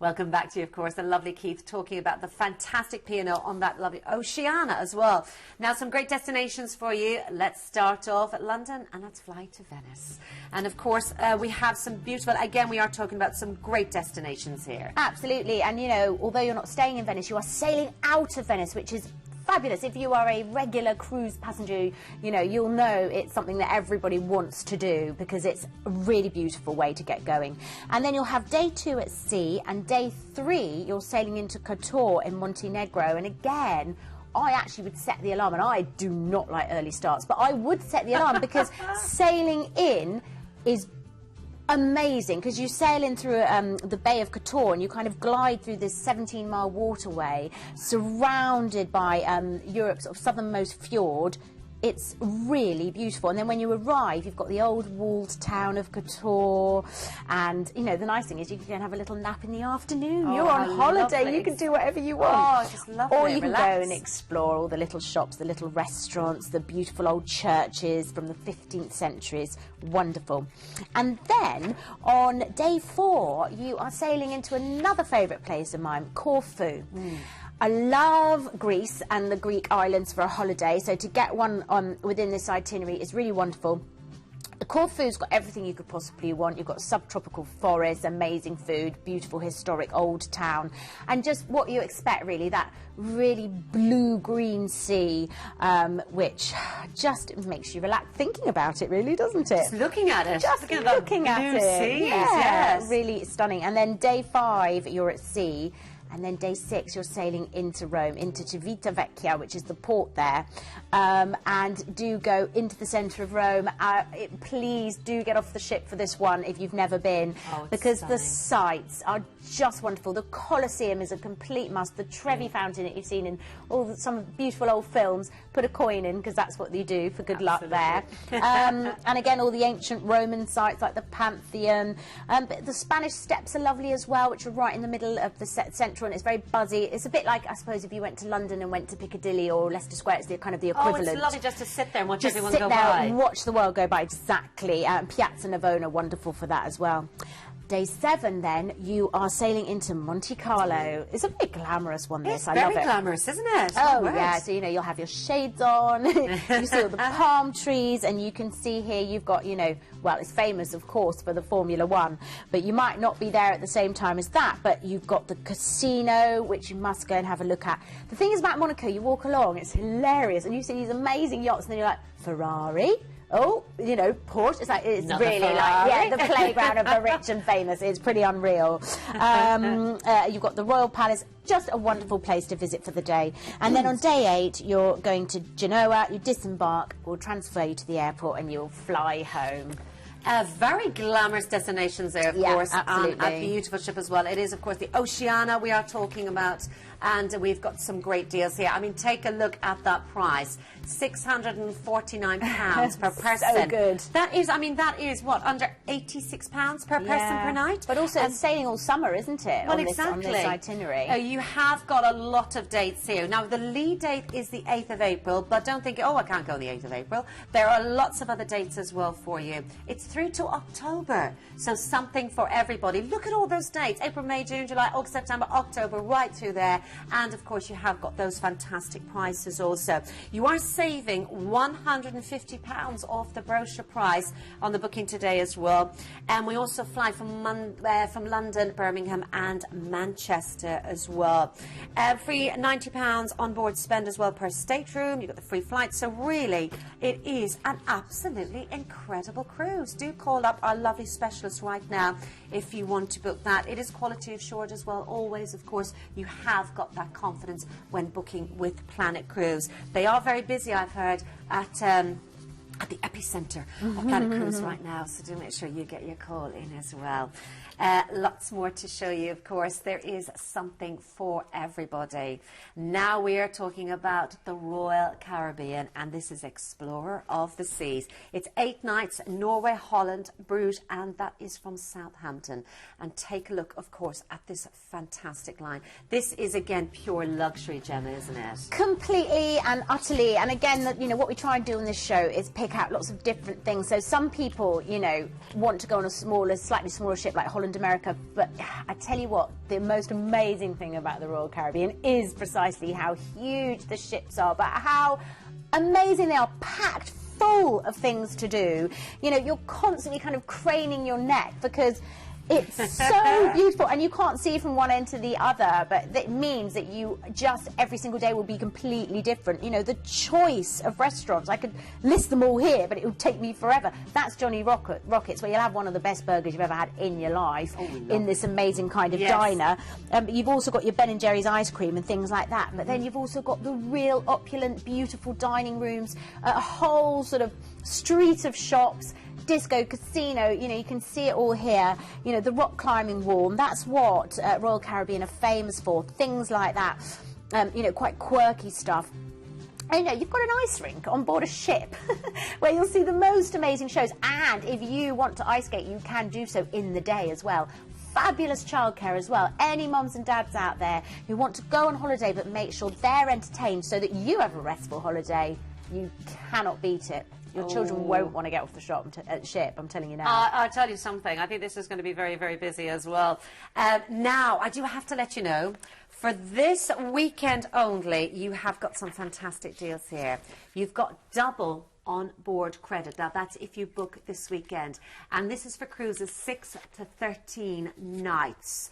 Welcome back to you, of course, the lovely Keith, talking about the fantastic P&O on that lovely Oceania as well. Now, some great destinations for you. Let's start off at London and let's fly to Venice. And, of course, we have some beautiful, again, we are talking about some great destinations here. Absolutely. And, you know, although you're not staying in Venice, you are sailing out of Venice, which is fabulous. If you are a regular cruise passenger, you know, you'll know it's something that everybody wants to do because it's a really beautiful way to get going. And then you'll have day 2 at sea, and day 3 you're sailing into Kotor in Montenegro. And again, I actually would set the alarm, and I do not like early starts, but I would set the alarm because sailing in is amazing, because you sail in through the Bay of Kotor and you kind of glide through this 17-mile waterway surrounded by Europe's sort of southernmost fjord. It's really beautiful. And then when you arrive, you've got the old walled town of Kotor, and you know, the nice thing is you can go and have a little nap in the afternoon. Oh, you're on holiday, lovely. you can do whatever you want. Oh, just lovely. Or you can Relax. go and explore all the little shops, the little restaurants, the beautiful old churches from the 15th century. It's wonderful. And then on day 4, you are sailing into another favourite place of mine, Corfu. I love Greece and the Greek islands for a holiday, so to get one within this itinerary is really wonderful. Corfu's got everything you could possibly want. You've got subtropical forests, amazing food, beautiful historic old town, and just what you expect really, that really blue-green sea, which just makes you relax thinking about it, really, doesn't it? Just looking at it. Just looking at blue it. seas, Yeah, yes. really stunning. And then day 5, you're at sea. And then day 6, you're sailing into Rome, into Civitavecchia, which is the port there. And do go into the centre of Rome. Please do get off the ship for this one if you've never been, because stunning. the sights are just wonderful. The Colosseum is a complete must. The Trevi Fountain that you've seen in some beautiful old films, put a coin in, because that's what you do for good luck there. And again, all the ancient Roman sites like the Pantheon. But the Spanish Steps are lovely as well, which are right in the middle of the central, and it's very buzzy. It's a bit like, I suppose, if you went to London and went to Piccadilly or Leicester Square, it's the kind of the equivalent. Oh, it's lovely just to sit there and watch Just everyone sit go there by. and watch the world go by, exactly. Piazza Navona, wonderful for that as well. Day 7, then, you are sailing into Monte Carlo. It's a very glamorous one, this. It's I love it. very glamorous, isn't it? Oh, My yeah, word. so, you know, you'll have your shades on, you see all the palm trees, and you can see here you've got, you know, well, it's famous, of course, for the Formula 1, but you might not be there at the same time as that, but you've got the casino, which you must go and have a look at. The thing is about Monaco, you walk along, it's hilarious, and you see these amazing yachts, and then you're like, Ferrari? Oh, you know, Porsche. It's like, it's Another really Ferrari. like, yeah, the playground of the rich and famous. It's pretty unreal. You've got the Royal Palace, just a wonderful place to visit for the day. And then on day 8, you're going to Genoa, you disembark, we'll transfer you to the airport, and you'll fly home. Very glamorous destinations there, of course. Absolutely. A beautiful ship as well. It is, of course, the Oceania we are talking about, and we've got some great deals here. I mean, take a look at that price. £649 per person. So good. That is, I mean, that is what, under £86 per person per night? But also it's sailing all summer, isn't it? Well, on exactly. This itinerary. You have got a lot of dates here. Now, the lead date is the 8th of April, but don't think, oh, I can't go on the 8th of April. There are lots of other dates as well for you. It's through to October, so something for everybody. Look at all those dates: April, May, June, July, August, September, October, right through there. And of course, you have got those fantastic prices also. You are saving £150 off the brochure price on the booking today as well. And we also fly from London, Birmingham and Manchester as well. Free £90 on board spend as well per stateroom. You've got the free flight. So really, it is an absolutely incredible cruise. Do call up our lovely specialist right now if you want to book that. It is quality assured as well. Always, of course, you have got that confidence when booking with Planet Cruise. They are very busy, I've heard, at the epicentre of Planet Cruise right now, so do make sure you get your call in as well. Lots more to show you, of course. There is something for everybody. Now we are talking about the Royal Caribbean, and this is Explorer of the Seas. It's 8 nights, Norway, Holland, Bruges, and that is from Southampton. And take a look, of course, at this fantastic line. This is, again, pure luxury, Gemma, isn't it? Completely and utterly. And again, you know, what we try and do on this show is pick out lots of different things. So some people, you know, want to go on a smaller, slightly smaller ship like Holland America, but I tell you what, the most amazing thing about the Royal Caribbean is precisely how huge the ships are, but how amazing they are, packed full of things to do. You know, you're constantly kind of craning your neck because it's so beautiful, and you can't see from one end to the other, but that means that you just every single day will be completely different. You know, the choice of restaurants, I could list them all here, but it would take me forever. That's Johnny Rockets, where you'll have one of the best burgers you've ever had in your life in this amazing kind of diner. You've also got your Ben & Jerry's ice cream and things like that, but then you've also got the real opulent, beautiful dining rooms, a whole sort of street of shops, disco, casino, you know, you can see it all here. You know, the rock climbing wall, and that's what Royal Caribbean are famous for, things like that. You know, quite quirky stuff. And, you know, you've got an ice rink on board a ship where you'll see the most amazing shows, and if you want to ice skate, you can do so in the day as well. Fabulous childcare as well. Any mums and dads out there who want to go on holiday but make sure they're entertained so that you have a restful holiday, you cannot beat it. Your children won't want to get off the ship, I'm telling you now. I'll tell you something. I think this is going to be very, very busy as well. Now, I do have to let you know, for this weekend only, you have got some fantastic deals here. You've got double on-board credit. Now, that's if you book this weekend. And this is for cruises 6 to 13 nights.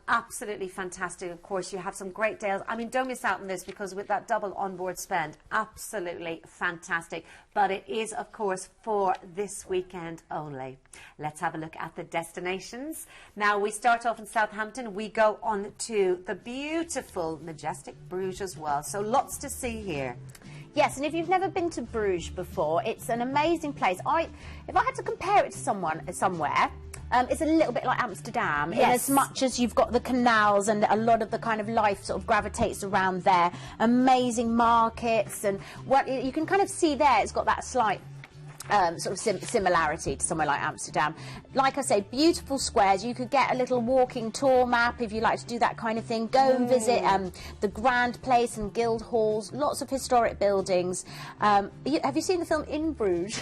Absolutely fantastic. Of course, you have some great deals. I mean, don't miss out on this, because with that double onboard spend, absolutely fantastic. But it is, of course, for this weekend only. Let's have a look at the destinations. Now, we start off in Southampton. We go on to the beautiful, majestic Bruges as well. So lots to see here. Yes, and if you've never been to Bruges before, it's an amazing place. If I had to compare it to somewhere, it's a little bit like Amsterdam, in as much as you've got the canals and a lot of the kind of life sort of gravitates around there. Amazing markets, and what you can kind of see there, it's got that slight sort of similarity to somewhere like Amsterdam. Like I say, beautiful squares. You could get a little walking tour map if you like to do that kind of thing. Go and visit the Grand Place and Guild Halls. Lots of historic buildings. Have you seen the film In Bruges?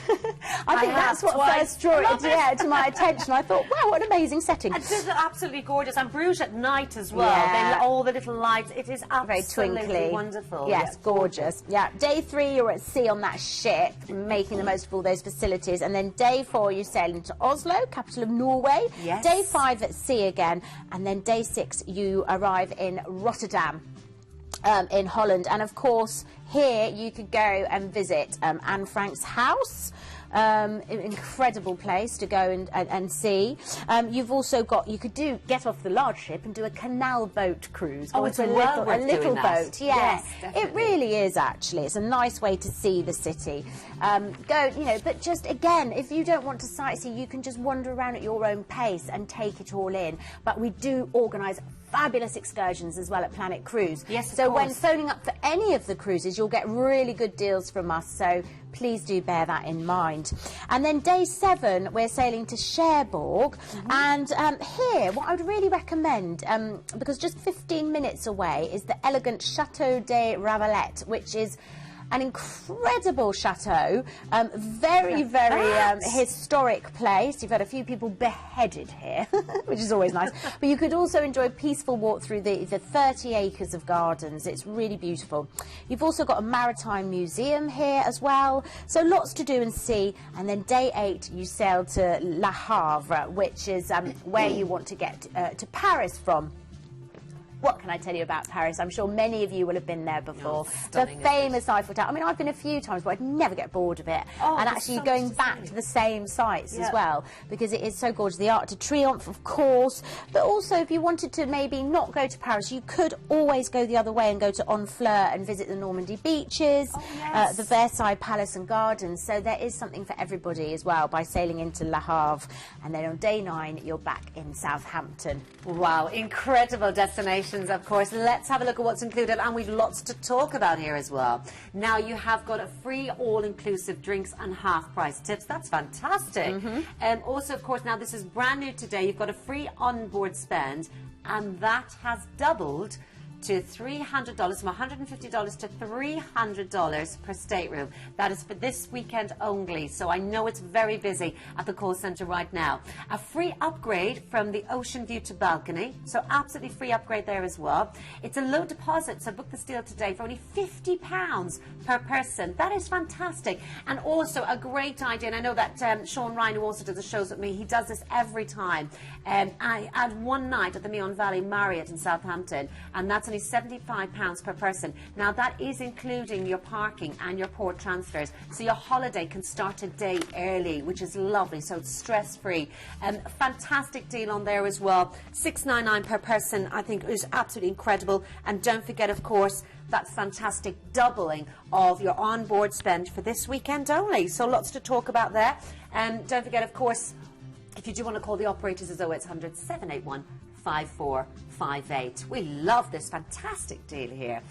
I think that's what first drew it to my attention. I thought, wow, what an amazing setting. It is absolutely gorgeous. And Bruges at night as well. Yeah. All the little lights. It is absolutely very twinkly. Wonderful. Yes, gorgeous. Yeah. Day 3, you're at sea on that ship, making the most of all those facilities, and then day 4 you sail into Oslo, capital of Norway. Yes. Day 5 at sea again, and then day 6 you arrive in Rotterdam in Holland. And of course here you could go and visit Anne Frank's house, Incredible place to go and see. You've also got, you could get off the large ship and do a canal boat cruise. Oh, it's well worth a little doing that. boat. Yeah, yes, it really is actually. It's a nice way to see the city. But just again, if you don't want to sightsee, you can just wander around at your own pace and take it all in. But we do organise fabulous excursions as well at Planet Cruise. Yes, so when phoning up for any of the cruises, you'll get really good deals from us. So please do bear that in mind. And then day 7, we're sailing to Cherbourg. And here, what I would really recommend, because just 15 minutes away, is the elegant Chateau de Ravalette, which is an incredible chateau, very historic place. You've had a few people beheaded here, which is always nice. But you could also enjoy a peaceful walk through the 30 acres of gardens. It's really beautiful. You've also got a maritime museum here as well. So lots to do and see. And then day 8, you sail to Le Havre, which is where you want to get to Paris from. What can I tell you about Paris? I'm sure many of you will have been there before. The famous Eiffel Tower. I mean, I've been a few times, but I'd never get bored of it. And actually going back to the same sites as well, because it is so gorgeous. The Arc de Triomphe, of course. But also, if you wanted to maybe not go to Paris, you could always go the other way and go to Honfleur and visit the Normandy beaches, the Versailles Palace and Gardens. So there is something for everybody as well by sailing into Le Havre. And then on day 9, you're back in Southampton. Wow, incredible destination. Of course. Let's have a look at what's included, and we've lots to talk about here as well. Now, you have got a free all-inclusive drinks and half-price tips. That's fantastic. Also, of course, now this is brand new today. You've got a free on-board spend, and that has doubled to $300, from $150 to $300 per stateroom. That is for this weekend only, so I know it's very busy at the call centre right now. A free upgrade from the ocean view to balcony, so absolutely free upgrade there as well. It's a low deposit, so book this deal today for only £50 per person. That is fantastic. And also a great idea, and I know that Sean Ryan, who also does the shows with me, he does this every time. I had one night at the Meon Valley Marriott in Southampton, and that's only £75 per person. Now, that is including your parking and your port transfers, so your holiday can start a day early, which is lovely, so it's stress-free. Fantastic deal on there as well. $699 per person, I think, is absolutely incredible. And don't forget, of course, that fantastic doubling of your on-board spend for this weekend only. So lots to talk about there. And don't forget, of course, if you do want to call the operators, as 0800 781 5458. We love this fantastic deal here.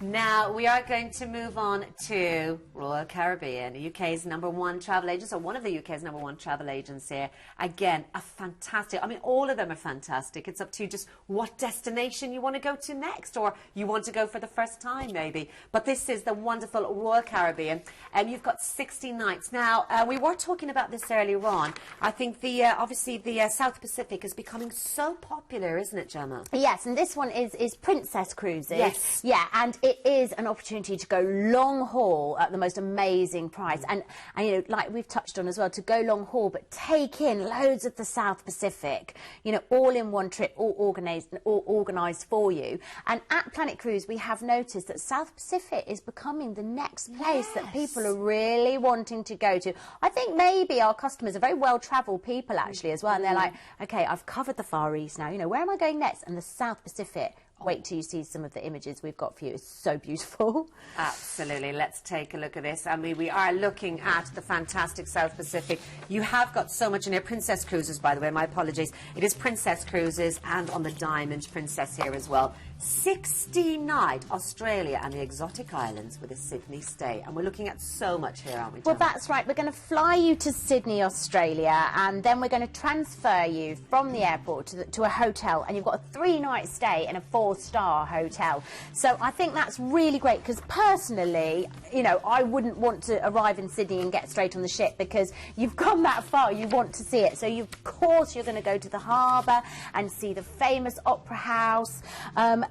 Now, we are going to move on to Royal Caribbean, UK's #1 travel agent, or one of the UK's #1 travel agents here. Again, a fantastic, I mean, all of them are fantastic. It's up to you just what destination you want to go to next, or you want to go for the first time, maybe. But this is the wonderful Royal Caribbean, and you've got 60 nights. Now, we were talking about this earlier on. I think obviously the South Pacific is becoming so popular, isn't it, Gemma? Yes, and this one is Princess Cruises. Yes. Yeah, and it is an opportunity to go long haul at the most amazing price. And you know, like we've touched on as well, to go long haul, but take in loads of the South Pacific, you know, all in one trip, all organised for you. And at Planet Cruise, we have noticed that South Pacific is becoming the next place that people are really wanting to go to. I think maybe our customers are very well-travelled people, actually, as well. And they're like, OK, I've covered the Far East now. You know, where am I going next? And the South Pacific. Wait till you see some of the images we've got for you. It's so beautiful. Absolutely. Let's take a look at this. I mean, we are looking at the fantastic South Pacific. You have got so much in here. Princess Cruises, by the way, my apologies. It is Princess Cruises, and on the Diamond Princess here as well. 60-night Australia and the exotic islands with a Sydney stay. And we're looking at so much here, aren't we, Gemma? Well, that's right. We're going to fly you to Sydney, Australia, and then we're going to transfer you from the airport to a hotel, and you've got a 3-night stay in a 4-star hotel. So I think that's really great, because personally, you know, I wouldn't want to arrive in Sydney and get straight on the ship, because you've gone that far, you want to see it. So of course you're going to go to the harbour and see the famous Opera House,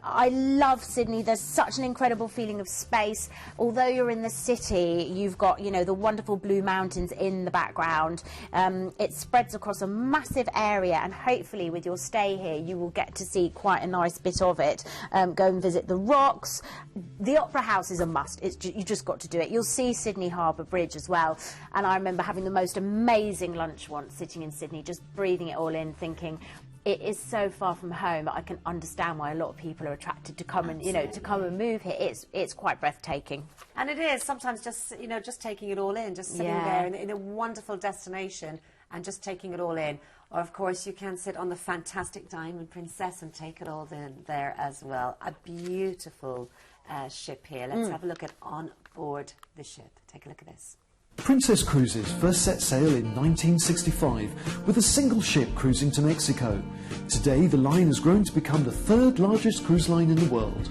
I love Sydney. There's such an incredible feeling of space. Although you're in the city, you've got, you know, the wonderful blue mountains in the background. It spreads across a massive area, and hopefully with your stay here you will get to see quite a nice bit of it. Go and visit the rocks. The Opera House is a must. You just got to do it. You'll see Sydney Harbour Bridge as well, and I remember having the most amazing lunch once sitting in Sydney, just breathing it all in, thinking it is so far from home that I can understand why a lot of people are attracted to come and, you know, to come and move here. It's quite breathtaking. And it is sometimes just, you know, just taking it all in, just sitting there in a wonderful destination and just taking it all in. Or, of course, you can sit on the fantastic Diamond Princess and take it all in there as well. A beautiful ship here. Let's have a look at on board the ship. Take a look at this. Princess Cruises first set sail in 1965 with a single ship cruising to Mexico. Today, the line has grown to become the third largest cruise line in the world.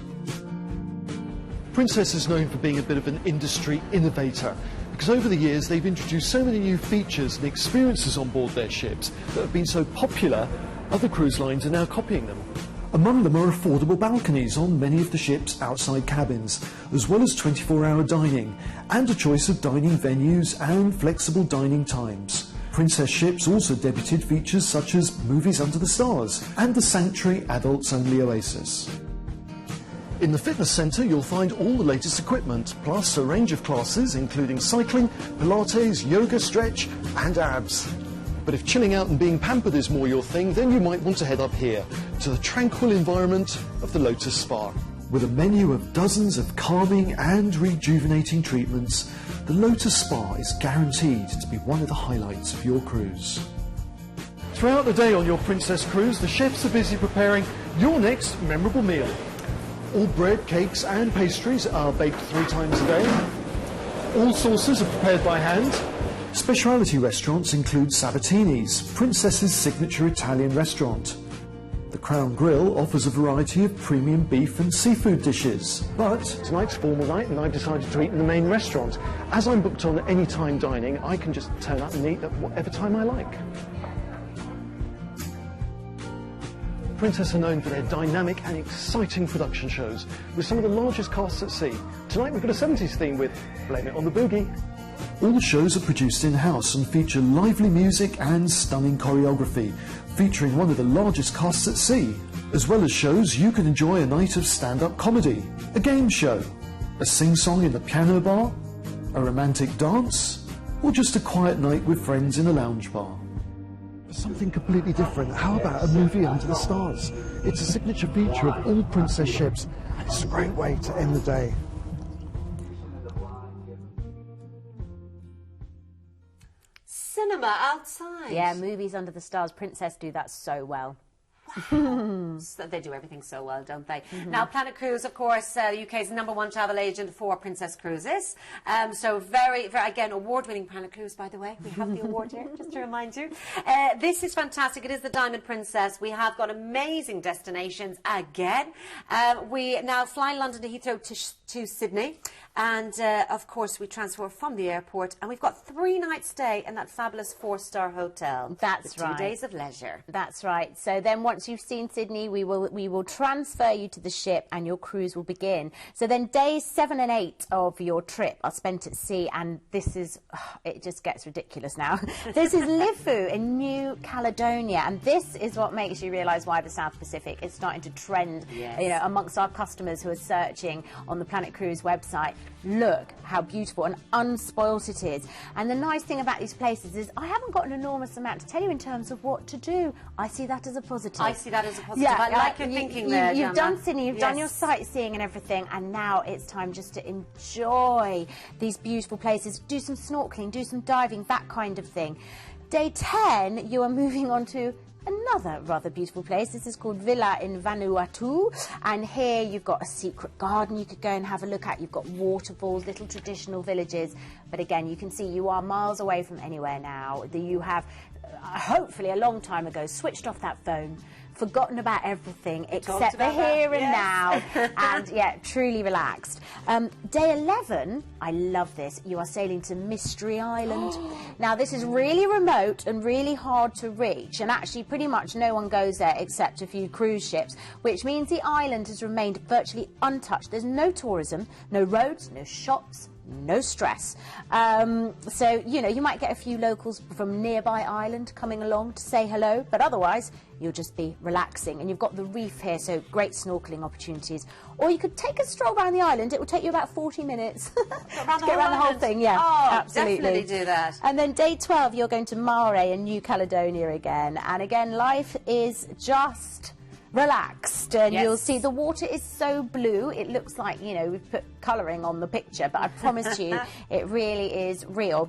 Princess is known for being a bit of an industry innovator, because over the years they've introduced so many new features and experiences on board their ships that have been so popular, other cruise lines are now copying them. Among them are affordable balconies on many of the ship's outside cabins, as well as 24-hour dining, and a choice of dining venues and flexible dining times. Princess ships also debuted features such as movies under the stars and the Sanctuary adults-only Oasis. In the fitness centre you'll find all the latest equipment, plus a range of classes including cycling, Pilates, yoga, stretch and abs. But if chilling out and being pampered is more your thing, then you might want to head up here, to the tranquil environment of the Lotus Spa. With a menu of dozens of calming and rejuvenating treatments, the Lotus Spa is guaranteed to be one of the highlights of your cruise. Throughout the day on your Princess Cruise, the chefs are busy preparing your next memorable meal. All bread, cakes and pastries are baked 3 times a day. All sauces are prepared by hand. Specialty restaurants include Sabatini's, Princess's signature Italian restaurant. The Crown Grill offers a variety of premium beef and seafood dishes. But tonight's formal night and I've decided to eat in the main restaurant. As I'm booked on anytime dining, I can just turn up and eat at whatever time I like. Princess are known for their dynamic and exciting production shows, with some of the largest casts at sea. Tonight we've got a 70s theme with Blame It on the Boogie. All shows are produced in-house and feature lively music and stunning choreography, featuring one of the largest casts at sea. As well as shows, you can enjoy a night of stand-up comedy, a game show, a sing-song in the piano bar, a romantic dance, or just a quiet night with friends in a lounge bar. Something completely different. How about a movie under the stars? It's a signature feature of all Princess ships, and it's a great way to end the day. Cinema outside. Yeah, movies under the stars. Princess do that so well. So they do everything so well, don't they? Now, Planet Cruise, of course, the UK's #1 travel agent for Princess Cruises. So very, very, again, award-winning Planet Cruise, by the way. We have the award here, just to remind you. This is fantastic. It is the Diamond Princess. We have got amazing destinations again. We now fly London to Heathrow to Sydney. And, of course, we transfer from the airport. And we've got 3-night stay in that fabulous 4-star hotel. That's with right. 2 days of leisure. That's right. So then once you've seen Sydney, we will transfer you to the ship and your cruise will begin. So then days 7 and 8 of your trip are spent at sea, and this is, it just gets ridiculous now. This is Lifu in New Caledonia, and this is what makes you realise why the South Pacific is starting to trend, you know, amongst our customers who are searching on the Planet Cruise website. Look how beautiful and unspoilt it is. And the nice thing about these places is I haven't got an enormous amount to tell you in terms of what to do. I see that as a positive. I see that as a positive. I like your thinking there, You've Gemma. done Sydney, you've done your sightseeing and everything, and now it's time just to enjoy these beautiful places. Do some snorkeling, do some diving, that kind of thing. Day 10, you are moving on to another rather beautiful place. This is called Villa in Vanuatu, and here you've got a secret garden you could go and have a look at. You've got waterfalls, little traditional villages, but again you can see you are miles away from anywhere now. You have hopefully a long time ago switched off that phone forgotten about everything except the about that, here and yes. now, and yeah, truly relaxed. Day 11, I love this. You are sailing to Mystery Island. Now, this is really remote and really hard to reach, and actually pretty much no one goes there except a few cruise ships, which means the island has remained virtually untouched. There's no tourism, no roads, no shops, no stress. So, you know, you might get a few locals from nearby island coming along to say hello, but otherwise you'll just be relaxing. And you've got the reef here, so great snorkeling opportunities. Or you could take a stroll around the island. It will take you about 40 minutes to get around the whole thing. Yeah, oh, absolutely. Definitely do that. And then day 12, you're going to Mare in New Caledonia again. And again, life is just relaxed, and yes. You'll see the water is so blue it looks like, you know, we've put colouring on the picture, but I promise you it really is real.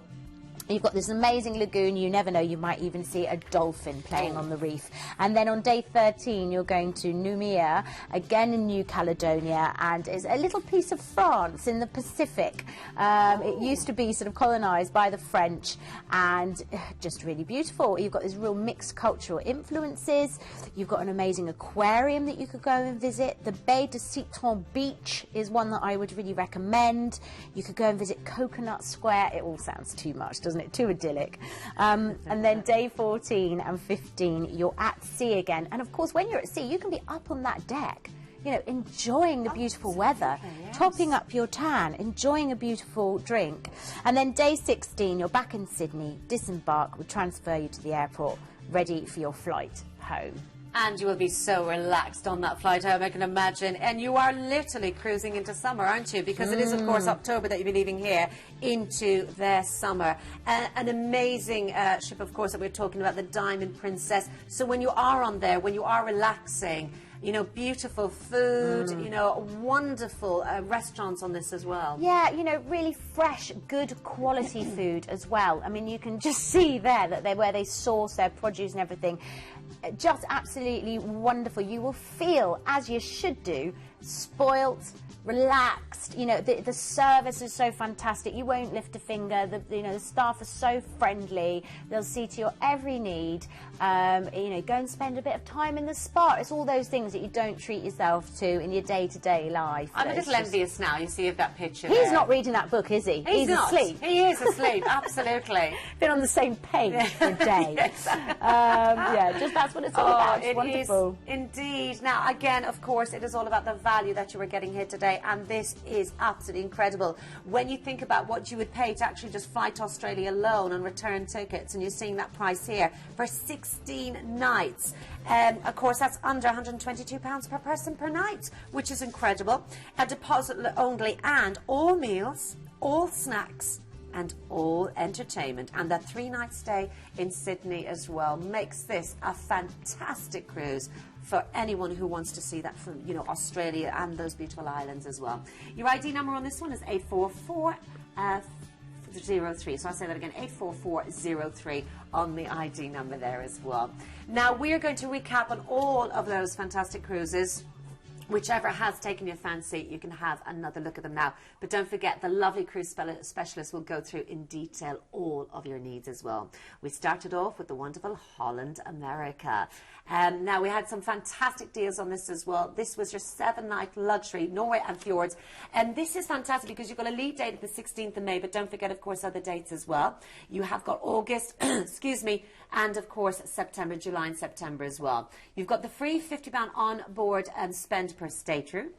You've got this amazing lagoon. You never know, you might even see a dolphin playing on the reef. And then on day 13, you're going to Noumea, again in New Caledonia, and it's a little piece of France in the Pacific. It used to be sort of colonised by the French, and just really beautiful. You've got this real mixed cultural influences. You've got an amazing aquarium that you could go and visit. The Baie de Citron Beach is one that I would really recommend. You could go and visit Coconut Square. It all sounds too much, doesn't it? Too idyllic. And then day 14 and 15, you're at sea again. And of course, when you're at sea, you can be up on that deck, you know, enjoying the beautiful weather, yes. topping up your tan, enjoying a beautiful drink. And then day 16, you're back in Sydney, disembark, we'll transfer you to the airport, ready for your flight home. And you will be so relaxed on that flight home, I can imagine. And you are literally cruising into summer, aren't you? Because it is, of course, October that you'll be leaving here into the summer. An amazing ship, of course, that we're talking about, the Diamond Princess. So when you are on there, when you are relaxing, you know, beautiful food, you know, wonderful restaurants on this as well. Yeah, you know, really fresh, good quality food as well. I mean, you can just see there that where they source their produce and everything. Just absolutely wonderful. You will feel, as you should do, spoilt, relaxed. You know, the service is so fantastic. You won't lift a finger. The staff are so friendly. They'll see to your every need. You know, go and spend a bit of time in the spa. It's all those things that you don't treat yourself to in your day-to-day life. I'm a little envious now. You see that picture. He's there. not reading that book, is he? He's not. asleep. He is asleep. Absolutely. Been on the same page for a day. Yes. Yeah, just that's what it's all about. It's wonderful. Indeed. Now, again, of course, it is all about the value that you are getting here today, and this is absolutely incredible. When you think about what you would pay to actually just fly to Australia alone and return tickets, and you're seeing that price here for 16 nights. Of course, that's under £122 per person per night, which is incredible. A deposit only, and all meals, all snacks, and all entertainment, and that 3-night stay in Sydney as well makes this a fantastic cruise for anyone who wants to see that from, you know, Australia and those beautiful islands as well. Your ID number on this one is 84403. So I'll say that again, 84403 on the ID number there as well. Now we're going to recap on all of those fantastic cruises. Whichever has taken your fancy, you can have another look at them now. But don't forget, the lovely cruise specialist will go through in detail all of your needs as well. We started off with the wonderful Holland America. Now, we had some fantastic deals on this as well. This was your 7-night luxury, Norway and Fjords. And this is fantastic because you've got a lead date of the 16th of May, but don't forget, of course, other dates as well. You have got August, excuse me, and, of course, September, July and September as well. You've got the free £50 on board and spend per stateroom.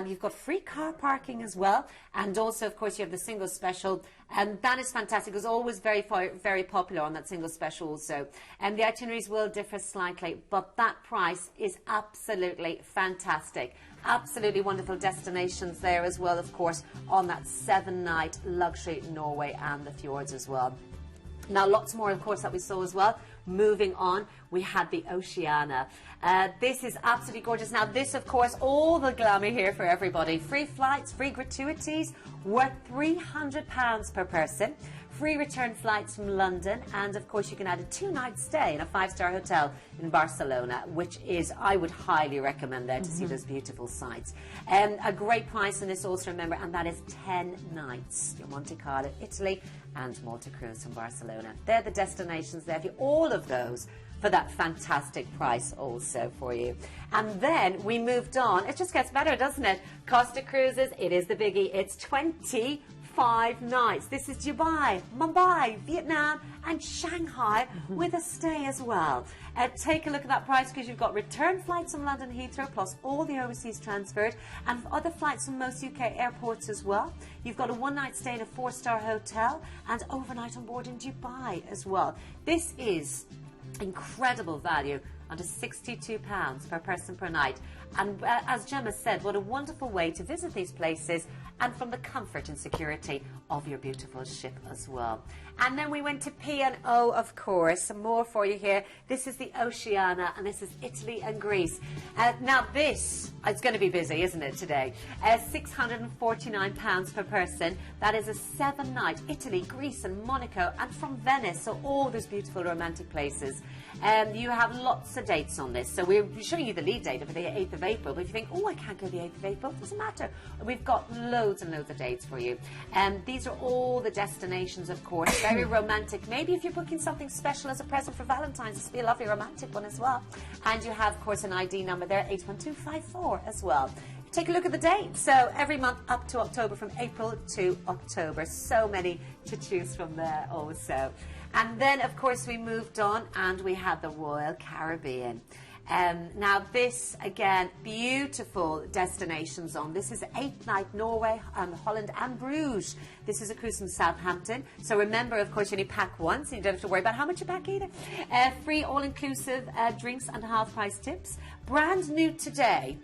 You've got free car parking as well, and also, of course, you have the single special, and that is fantastic. It's always very popular on that single special also. And the itineraries will differ slightly, but that price is absolutely fantastic. Absolutely wonderful destinations there as well, of course, on that 7-night luxury Norway and the fjords as well. Now, lots more, of course, that we saw as well. Moving on, we had the Oceania. This is absolutely gorgeous. Now, this, of course, all the glamour here for everybody. Free flights, free gratuities, worth £300 per person. Free return flights from London. And, of course, you can add a 2-night stay in a 5-star hotel in Barcelona, which is, I would highly recommend there to see those beautiful sights. A great price on this also, remember, and that is 10 nights. Your Monte Carlo, Italy, and Malta cruise from Barcelona. They're the destinations there. All of those for that fantastic price also for you. And then we moved on. It just gets better, doesn't it? Costa Cruises, it is the biggie. It's 25 nights. This is Dubai, Mumbai, Vietnam and Shanghai with a stay as well. Take a look at that price because you've got return flights from London Heathrow plus all the overseas transferred and other flights from most UK airports as well. You've got a one-night stay in a 4-star hotel and overnight on board in Dubai as well. This is incredible value, under £62 per person per night. And as Gemma said, what a wonderful way to visit these places and from the comfort and security of your beautiful ship as well. And then we went to P&O, of course. Some more for you here. This is the Oceania, and this is Italy and Greece. Now this, it's going to be busy, isn't it, today? £649 per person. That is a 7-night Italy, Greece and Monaco, and from Venice, so all those beautiful romantic places. You have lots of dates on this. So we're showing you the lead date for the 8th of April, but if you think, oh, I can't go the 8th of April, doesn't matter. We've got loads and loads of dates for you. These are all the destinations, of course, very romantic. Maybe if you're booking something special as a present for Valentine's, this would be a lovely romantic one as well. And you have, of course, an ID number there, 81254 as well. Take a look at the dates. So every month up to October, from April to October. So many to choose from there also. And then, of course, we moved on and we had the Royal Caribbean. Now this, again, beautiful destinations on. This is 8-night Norway, Holland and Bruges. This is a cruise from Southampton. So remember, of course, you only pack once. So you don't have to worry about how much you pack either. Free all-inclusive drinks and half-price tips. Brand new today.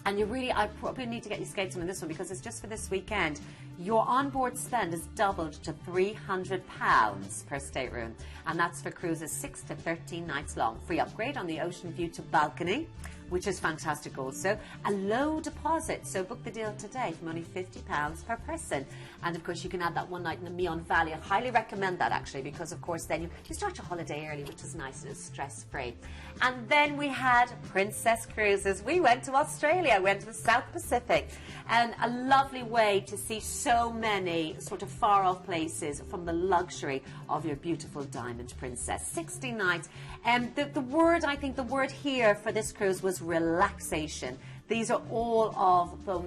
And I probably need to get you skates on this one because it's just for this weekend. Your onboard spend is doubled to £300 per stateroom. And that's for cruises 6 to 13 nights long. Free upgrade on the ocean view to balcony, which is fantastic also. A low deposit, so book the deal today from only £50 per person. And of course you can add that one night in the Meon Valley. I highly recommend that actually because of course then you start your holiday early, which is nice and it's stress-free. And then we had Princess Cruises. We went to Australia, went to the South Pacific, and a lovely way to see so many sort of far-off places from the luxury of your beautiful Diamond Princess. 60 nights. And the word here for this cruise was relaxation. These are all of the